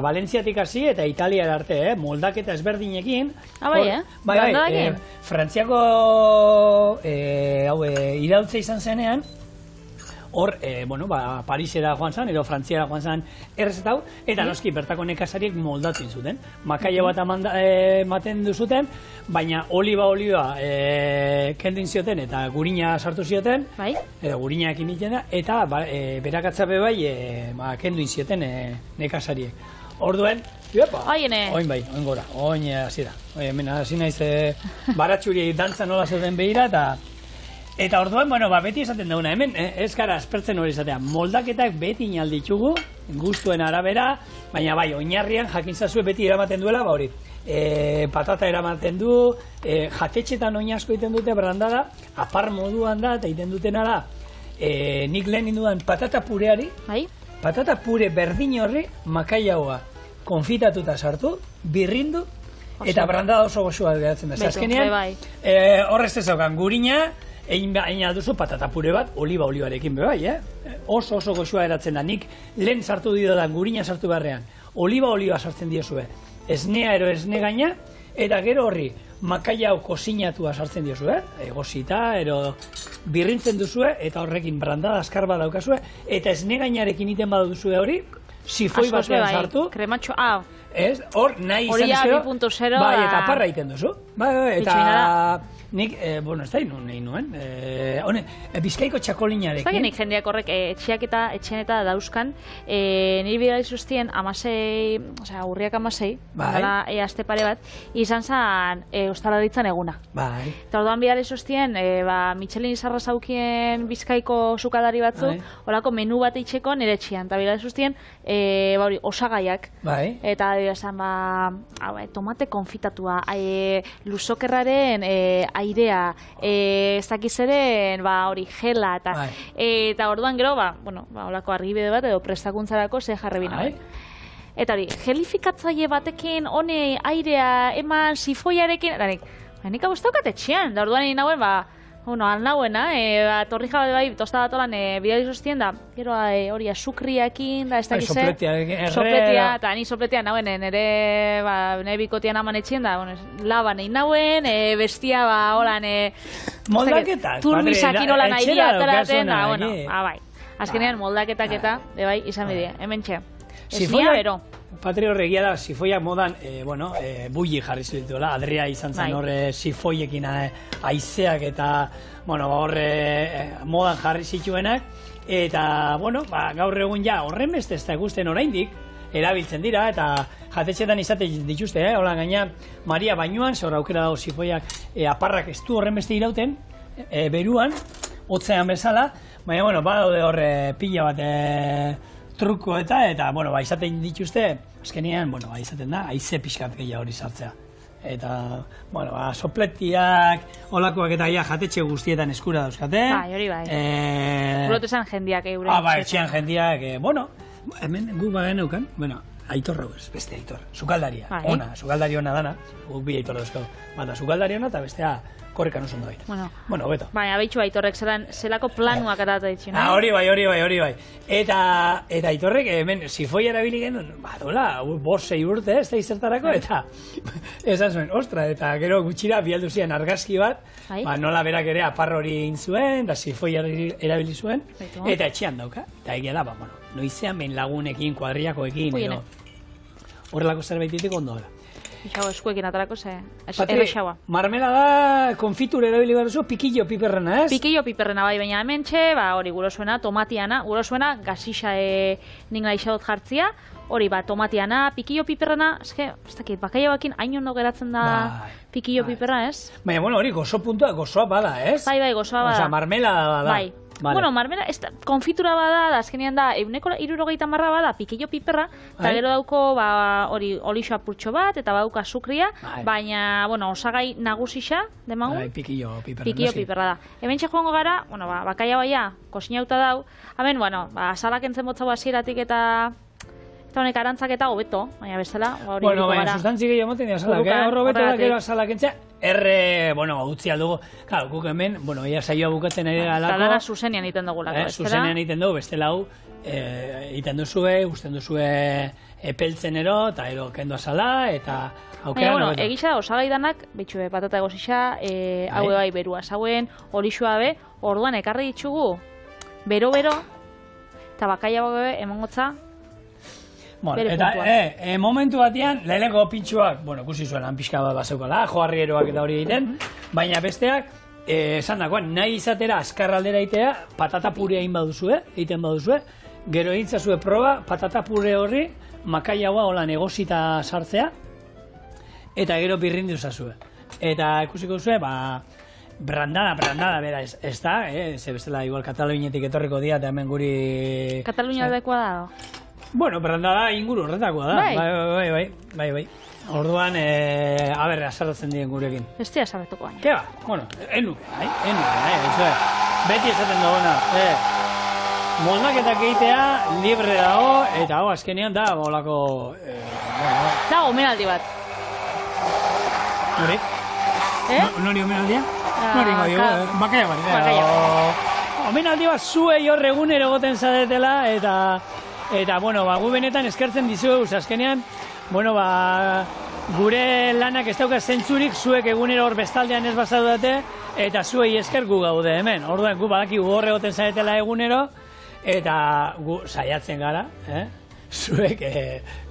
Valentziatik hasi eta Italiara arte, moldaketa ezberdinekin. Bai, Frantziako iraultza izan zenean, hor, Parisera joan zen, edo Frantziara joan zen errezeta hau, eta noski bertako nekazariek moldatzen zuten. Makaia bat ematen duzuten, baina olioa kendin zioten eta gurina sartu zioten, gurina ekin egiten da, eta berakatzape bai kendu zioten nekazariek. Orduen, oin gora, oin hasi da. Hemen hasi naiz baratxuri dantza nola zuten behira, eta orduan, beti esaten dauna, hemen ez gara aspertzen hori izatea, moldaketak beti inalditugu, gustuen arabera, baina bai, oinarrian jakintzazue beti eramaten duela, patata eramaten du, jatetxetan oin asko egiten dute brandada, apar moduan da, eta egiten dutena da, nik lehen indudan patata pureari, patata pure berdin horri, makaiaua konfitatuta sartu, birrindu, eta brandada oso goxua geratzen da. Azkenean, horrez ez zaukan, gurina, egin alduzu patata pure bat, olioarekin bai, oso goxua eratzen da. Nik lehen sartu didodan gurina sartu beharrean, olioa sartzen diozue, esnea ero esne gaina, eta gero horri makaia hau kosinatua sartzen diozue, egosita, ero birrintzen duzue, eta horrekin brandada askar bat daukazue, eta esne gainarekin iten baduzue hori, sifoi batean sartu, krematxo, hor nahi izan ezkero, eta parra iten duzu, eta nik, ez da nahi nuen, Bizkaiko txakolinarekin. Ez da nik jendeak horrek etxean eta dauzkan, niri bidali zuztien urriak 16, aste pare bat, izan zen ostalaritzan eguna. Eta orduan bidali zuztien, Michelin izarra zaukien Bizkaiko sukadari batzuk, horako menu bat itxeko nire etxean, eta bidali zuztien, osagaiak. Eta tomate konfitatua, luzokerraren airea, ez dakizeren hori gela, eta orduan gero, holako argibide bat edo prestakuntzarako ze jarri bina. Eta hori, gelifikatzaile batekin, hone airea eman sifoiarekin, eta nik hau ez daukat etxean, da orduan egin nagoen, alnauena, torrija bai, tosta bat olan bidali zuztien da, gero hori azukriakin, da ez dakize, sopletia, eta ni sopletia nauen, nire bikotian aman etxien da, laban egin nauen, bestia holan, moldaketak, turbisakin holan airea ataraten, da, bai, azkenean moldaketak eta, bai, izan bidea, hemen txe, esnia bero. Patri horregia da, sifoiak modan, bulli jarri zituela, adria izan zen horre sifoiekin aizeak eta, modan jarri zituenak, eta, bueno, gaur egun ja horren beste ez da ikusten oraindik, erabiltzen dira, eta jatetxetan izaten dituzte, hola gaina, Maria Bainuan, zehor aukera dago zipoiak aparrak ez du horren beste irauten, beruan, hotzean bezala, baina, bueno, badaude horre pila bat truko eta, bueno, izaten dituzte, azkenean, bueno, izaten da, haize pixkat gehiago hori sartzea. Eta, bueno, sopletiak, olakoak eta jatetxe guztietan eskura dauzkate. Bai, hori bai. Gulotu esan jendiak eure. Bai, etxean jendiak, bueno, hemen gu bagen euken, bueno, Aitor hau ez, beste Aitor, sukaldaria, ona, sukaldari ona dana, guk bi Aitor dauzkau, bata sukaldari ona eta bestea korrekan oso ondo baita. Bueno, beto. Baina, behitxu Aitorrek zelako planuak atatu ditzen, no? Hori bai. Eta Aitorrek hemen sifoi erabili genuen, badola, 5-6 urte ez da izertarako, eta esan zuen, ostra, eta gero gutxira bialdu ziren argazki bat, nola berak ere apar hori egin zuen, da sifoi erabili zuen, eta etxean dauka, eta egia da, bueno, noizean behin lagunekin, kuadriakoekin, horrelako zerbaititik ondo gara. Ixago eskuekin atarako ze, errexaua. Marmelada konfitur erabili behar duzu, pikillo piperrena, ez? Pikillo piperrena bai, baina hemen txe, hori gurosuena, tomatiana, gurosuena, gasixa ninga ixagot jartzia, hori tomatiana, pikillo piperrena, ez dakit, bakaia bakin, hain ondo geratzen da pikillo piperra, ez? Baina, bueno, hori gozoa bada, ez? Bai, gozoa bada. Osa, marmelada bada. Bai. Bueno, marmela, konfitura bada, azkenean da, 160 marra pikillo piperra, eta gero dauko, hori, olixo apurtxo bat, eta badauka azukria, baina, bueno, osagai nagusixa, demagun? Pikillo piperra. Pikillo piperra da. Hemen txekoango gara, bueno, bakaia baia, kosinauta dau, hemen, bueno, asalak entzen botzago hasieratik eta honek arantzak eta hobeto, baina bezala, hori bueno, baina sustantzi gehiago moten dira asalak, hor hobeto da gero asalak entzea, bueno, utzi aldugu, claro, guk hemen, bueno, ia saioa bukatzen ari galako. Eta dara zuzenian iten dugulako, ez dara? Zuzenian iten dugu, bestela hau, iten duzue, usten duzue epeltzen ero, eta ero kendu asala, eta aukera. Bueno, egisa da, osagai danak, betxue, patata egosixa, haue bai berua zauen, horixua be, orduan ekarri ditugu, bero-bero, eta bakaia babe, emongotza, bueno, eta momentu batean, leheneko pintxuak, bueno, kusi zuen lan pixka bat bazeukala, joarrieroak eta hori egiten, baina besteak, esan dagoen, nahi izatera azkarraldera itea, patata pure egiten baduzue, gero egintzazue proba, patata pure horri, makaiagoa hola negozita sartzea, eta gero birrindu zazue. Eta ikusiko duzue, brandada, bera, ez da, ze bestela, igual Kataluniatik etorriko dia, eta hemen guri... Katalunia adekoa da, Bueno, brandada inguru horretakoa da. Bai. Orduan, azarratzen diren gurekin. Ez dira azarretuko baina. Ke ba? Bueno, enuke, beti esaten duguna. Moldaketak egitea libre dago, eta hau azkenean da, bolako... Da, omenaldi bat. Nori? Nori omenaldia? Nori ingo digo, bakaia bat. Omenaldi bat zuei hor egunero goten zadetela, eta, bueno, gu benetan eskertzen dizuegu, azkenean, bueno, gure lanak ez dauka zentzurik, zuek egunero hor bestaldean ez bazadute, eta zuei esker gu gaude hemen. Orduan, gu badaki gu horre goten zaretela egunero, eta gu saiatzen gara, zuek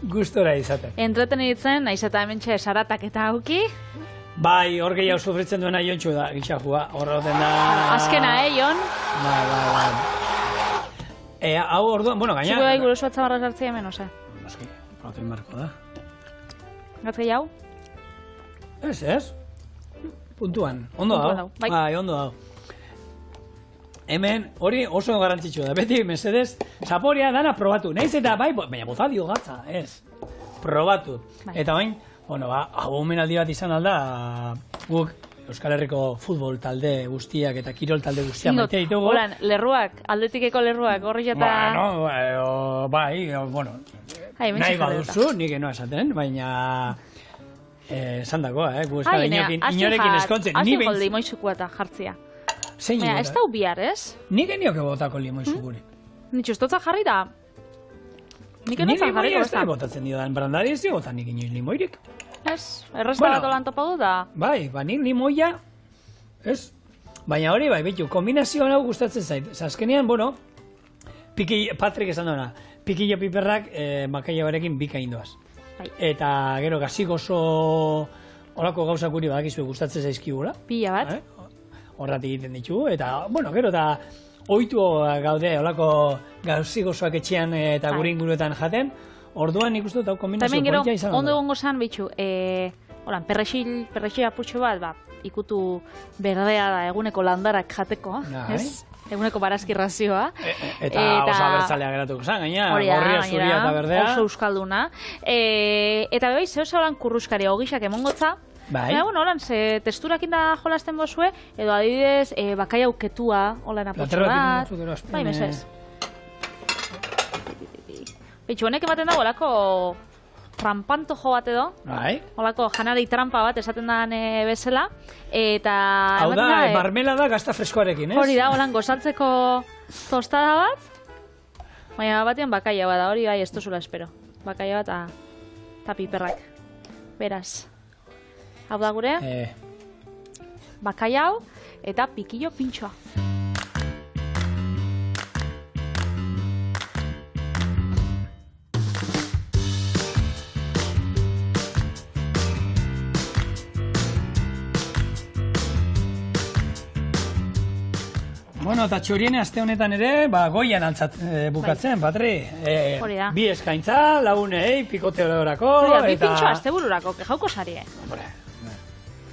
gustora izaten. Entreten ditzen, naiz eta hemen txe saratak eta hauki? Bai, hor gehiago sufritzen duena Jontxu da, gitxajua, horre goten da... Azkena, Jon? Bai. Hau orduan, bueno, gaina... Zuko da igurosu atzabarra zartzea hemen, ose? Noski, protein marko da. Gatzei hau? Ez. Puntuan, ondo dago. Bai, ondo dago. Hemen, hori oso garantzitsu da. Beti, mesedez, zaporia dana probatu. Naiz eta, bai, baina bota dio gatza, ez. Probatu. Eta bain, bueno, hau omenaldi bat izan alda, guk Euskal Herriko futbol talde guztiak eta kirol talde guztiak maite ditugu. Holan, lerruak, aldetikeko lerruak, horri eta... Bueno, nahi baduzu, nik enoa esaten, baina... Esan dagoa, gu eskala inorekin eskontzen. Azten jolde imoizuko eta jartzia. Baina, ez da ubiar, ez? Nik enioke botako limoizukurik. Nitxu, estotza jarri da. Nik enotzan jarri da. Nik ez botatzen diodan brandari ez diotan nik inoiz limoirik. Ez, errestauratu lan topa du da. Bai, nik limoia, ez? Baina hori, bai, bitu, kombinazioan hau gustatzen zait. Azkenean, bueno, Patrik esan duena, pikillo piperrak bakaia barekin bika indoaz. Eta gero gazik oso horako gauzak guri badakizue gustatzen zaizkigula. Pila bat. Horratik egiten ditugu, eta, bueno, gero eta ohitu gaude, holako gauzi-gozoak etxean eta gure inguruetan jaten, orduan nik uste dut hau kombinazio politia izan. Ondo gongo zan, bitxu, perrexil aputxo bat, ikutu berdea da eguneko landarak jateko, ez? Eguneko barazki razioa. Eta oso abertzalea geratuko zen, gaina, gorria, zuria eta berdea. Oso euskalduna. Eta bebai, zehose holan kurruskari hogixak emongotza. Bai. Holan, ze testurakin da jolasten bozue, edo adibidez, bakai auketua, holan aputxo bat. Bai, mesez. Bitxu, honek ematen da, holako trampantojo bat edo. Bai. Holako janari trampa bat esaten da bezala. Eta... Hau da, marmelada gazta freskoarekin, ez? Hori da, holan gozaltzeko tostada bat. Baina batean bakaia bat da, hori bai ez duzula espero. Bakaia bat eta piperrak. Beraz. Hau da gure. Bakaia hau eta pikillo pintxoa. Bueno, eta txoriene aste honetan ere, goian altzat bukatzen, Patri. Bi eskaintza, lagunei, pikote horako. Bi pintxo aste bururako, kejauko sarie.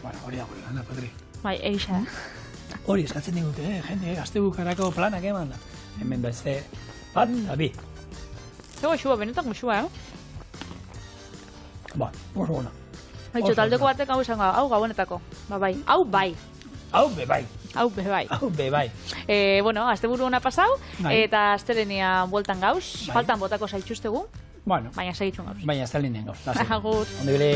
Bueno, hori da gure lana, Patri. Bai, egisa da. Hori eskatzen digute, jende, aste bukarako planak eman da. Hemen beste bat, eta bi. Zer goxua, benetan goxua, Ba, oso gona. Baitxo, taldeko batek hau izango, hau gabonetako. Bai, hau bai. Hau bebai. Hau bebai. Hau bebai. Bueno, azte buru hona pasau, eta azterenia bueltan gauz, faltan botako zaitxustegu, baina segitzun gauz. Baina azte linien gauz. Agur. Onde bile.